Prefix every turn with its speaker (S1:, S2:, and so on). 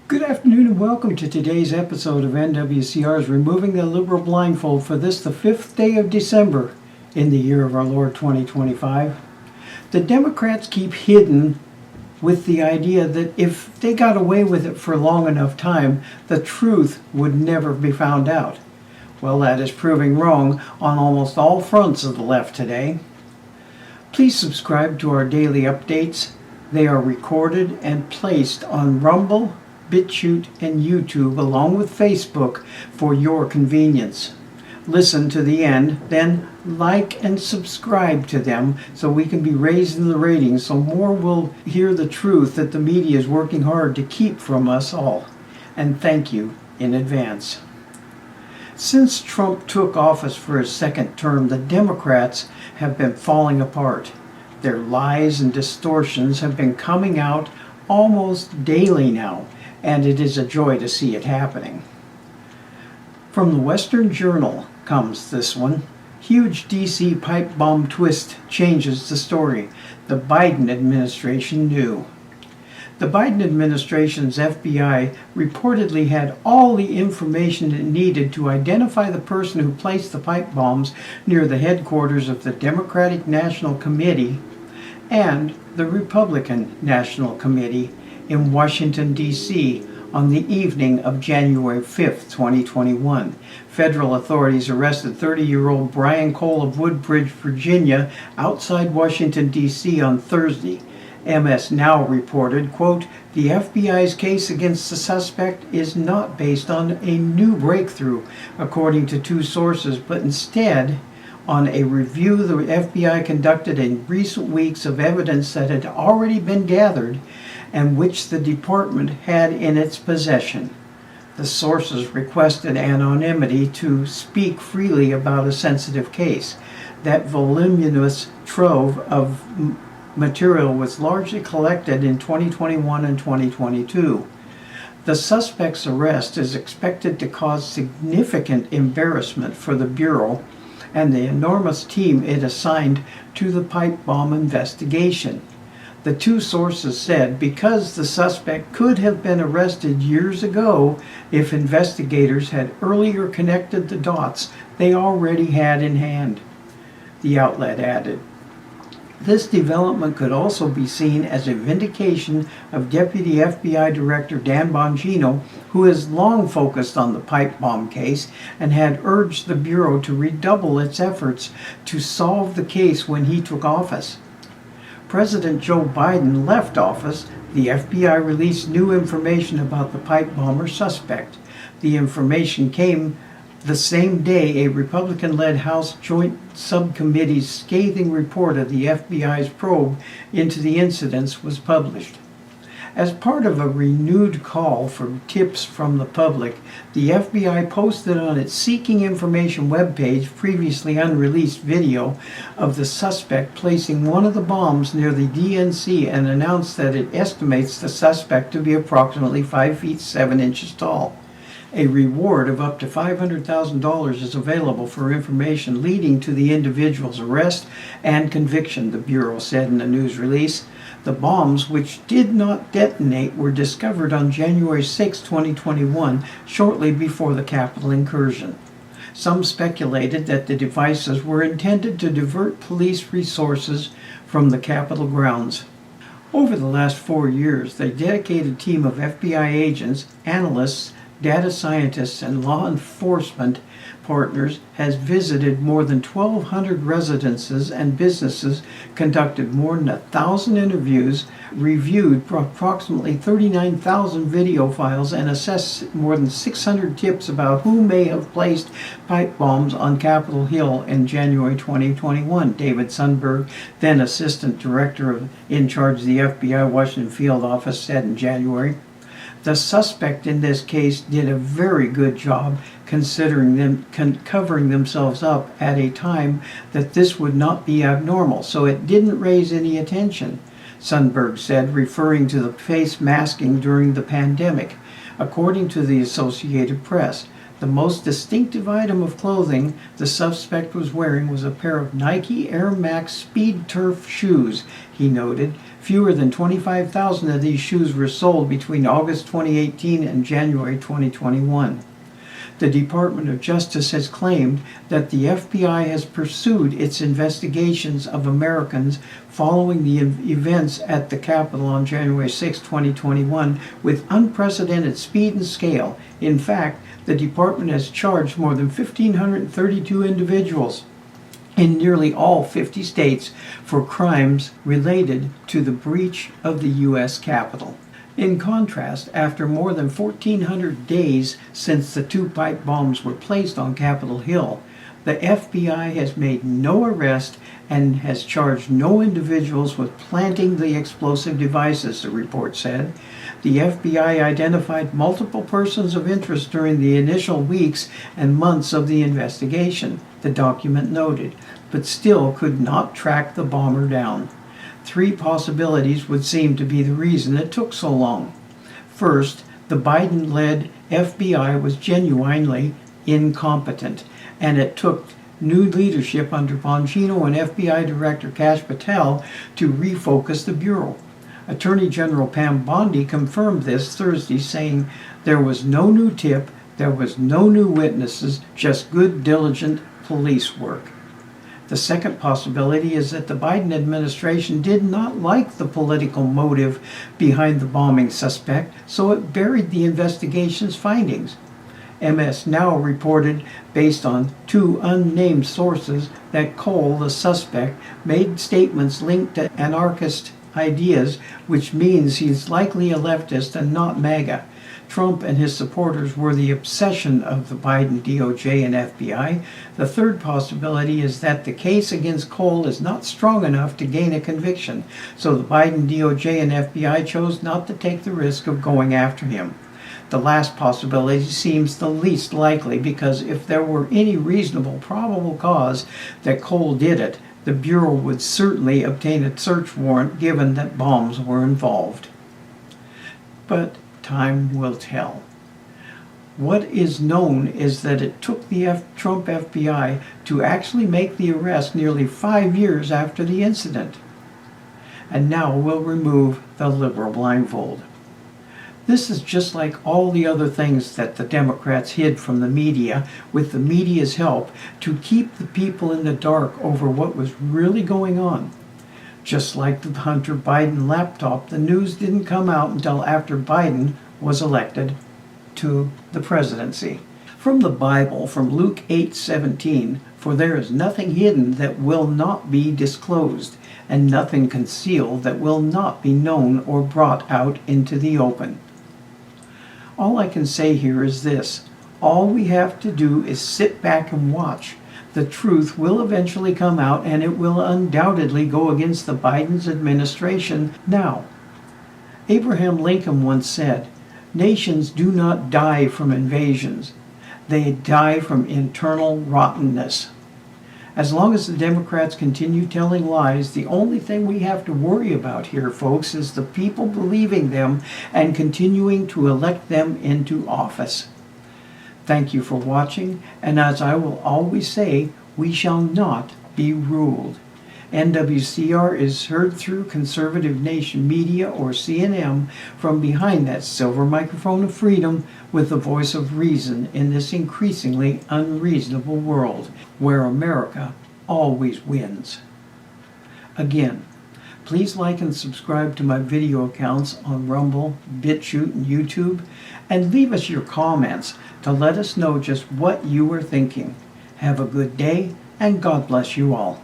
S1: Good afternoon and welcome to today's episode of NWCR's Removing the Liberal Blindfold for this, the 5th day of December in the year of our Lord 2025. The Democrats keep hidden with the idea that if they got away with it for long enough time, the truth would never be found out. Well, that is proving wrong on almost all fronts of the left today. Please subscribe to our daily updates. They are recorded and placed on Rumble, BitChute, and YouTube, along with Facebook, for your convenience. Listen to the end, then like and subscribe to them so we can be raising the ratings so more will hear the truth that the media is working hard to keep from us all. And thank you in advance. Since Trump took office for his second term, the Democrats have been falling apart. Their lies and distortions have been coming out almost daily now, and it is a joy to see it happening. From the Western Journal comes this one. Huge DC pipe bomb twist changes the story. The Biden administration knew. The Biden administration's FBI reportedly had all the information it needed to identify the person who placed the pipe bombs near the headquarters of the Democratic National Committee and the Republican National Committee in Washington, D.C. on the evening of January 5th, 2021. Federal authorities arrested 30-year-old Brian Cole of Woodbridge, Virginia, outside Washington, D.C. on Thursday. MS Now reported, quote, "The FBI's case against the suspect is not based on a new breakthrough, according to two sources, but instead on a review the FBI conducted in recent weeks of evidence that had already been gathered and which the department had in its possession." The sources requested anonymity to speak freely about a sensitive case. That voluminous trove of material was largely collected in 2021 and 2022. The suspect's arrest is expected to cause significant embarrassment for the Bureau and the enormous team it assigned to the pipe bomb investigation. The two sources said because the suspect could have been arrested years ago if investigators had earlier connected the dots they already had in hand. The outlet added, "This development could also be seen as a vindication of Deputy FBI Director Dan Bongino, who has long focused on the pipe bomb case and had urged the Bureau to redouble its efforts to solve the case when he took office. President Joe Biden left office. The FBI released new information about the pipe bomber suspect. The information came the same day a Republican-led House Joint Subcommittee's scathing report of the FBI's probe into the incidents was published. As part of a renewed call for tips from the public, the FBI posted on its Seeking Information webpage previously unreleased video of the suspect placing one of the bombs near the DNC and announced that it estimates the suspect to be approximately 5 feet 7 inches tall. A reward of up to $500,000 is available for information leading to the individual's arrest and conviction, the Bureau said in a news release. The bombs, which did not detonate, were discovered on January 6, 2021, shortly before the Capitol incursion. Some speculated that the devices were intended to divert police resources from the Capitol grounds. Over the last 4 years, the dedicated team of FBI agents, analysts, data scientists, and law enforcement partners has visited more than 1,200 residences and businesses, conducted more than 1,000 interviews, reviewed approximately 39,000 video files, and assessed more than 600 tips about who may have placed pipe bombs on Capitol Hill in January 2021, David Sundberg, then Assistant Director in charge of the FBI Washington Field Office, said in January. The suspect in this case did a very good job considering them covering themselves up at a time that this would not be abnormal, so it didn't raise any attention, Sundberg said, referring to the face masking during the pandemic. According to the Associated Press, the most distinctive item of clothing the suspect was wearing was a pair of Nike Air Max Speed Turf shoes, he noted, Fewer than 25,000 of these shoes were sold between August 2018 and January 2021. The Department of Justice has claimed that the FBI has pursued its investigations of Americans following the events at the Capitol on January 6, 2021 with unprecedented speed and scale. In fact, the department has charged more than 1,532 individuals in nearly all 50 states for crimes related to the breach of the U.S. Capitol. In contrast, after more than 1,400 days since the two pipe bombs were placed on Capitol Hill, the FBI has made no arrest and has charged no individuals with planting the explosive devices, the report said. The FBI identified multiple persons of interest during the initial weeks and months of the investigation, the document noted, but still could not track the bomber down. Three possibilities would seem to be the reason it took so long. First, the Biden-led FBI was genuinely incompetent, and it took new leadership under Bongino and FBI Director Kash Patel to refocus the Bureau. Attorney General Pam Bondi confirmed this Thursday, saying there was no new tip, there was no new witnesses, just good, diligent police work. The second possibility is that the Biden administration did not like the political motive behind the bombing suspect, so it buried the investigation's findings. MS Now reported, based on two unnamed sources, that Cole, the suspect, made statements linked to anarchist ideas, which means he's likely a leftist and not MAGA. Trump and his supporters were the obsession of the Biden DOJ and FBI. The third possibility is that the case against Cole is not strong enough to gain a conviction, so the Biden DOJ and FBI chose not to take the risk of going after him. The last possibility seems the least likely because if there were any reasonable probable cause that Cole did it, the Bureau would certainly obtain a search warrant given that bombs were involved. But time will tell. What is known is that it took the Trump FBI to actually make the arrest nearly 5 years after the incident. And now we'll remove the liberal blindfold. This is just like all the other things that the Democrats hid from the media with the media's help to keep the people in the dark over what was really going on. Just like the Hunter Biden laptop, the news didn't come out until after Biden was elected to the presidency. From the Bible, from Luke 8:17, for there is nothing hidden that will not be disclosed, and nothing concealed that will not be known or brought out into the open. All I can say here is this: all we have to do is sit back and watch. The truth will eventually come out, and it will undoubtedly go against the Biden administration now. Abraham Lincoln once said, "Nations do not die from invasions. They die from internal rottenness." As long as the Democrats continue telling lies, the only thing we have to worry about here, folks, is the people believing them and continuing to elect them into office. Thank you for watching, and as I will always say, we shall not be ruled. NWCR is heard through Conservative Nation Media, or CNM, from behind that silver microphone of freedom with the voice of reason in this increasingly unreasonable world where America always wins. Again, please like and subscribe to my video accounts on Rumble, BitChute, and YouTube, and leave us your comments to let us know just what you are thinking. Have a good day, and God bless you all.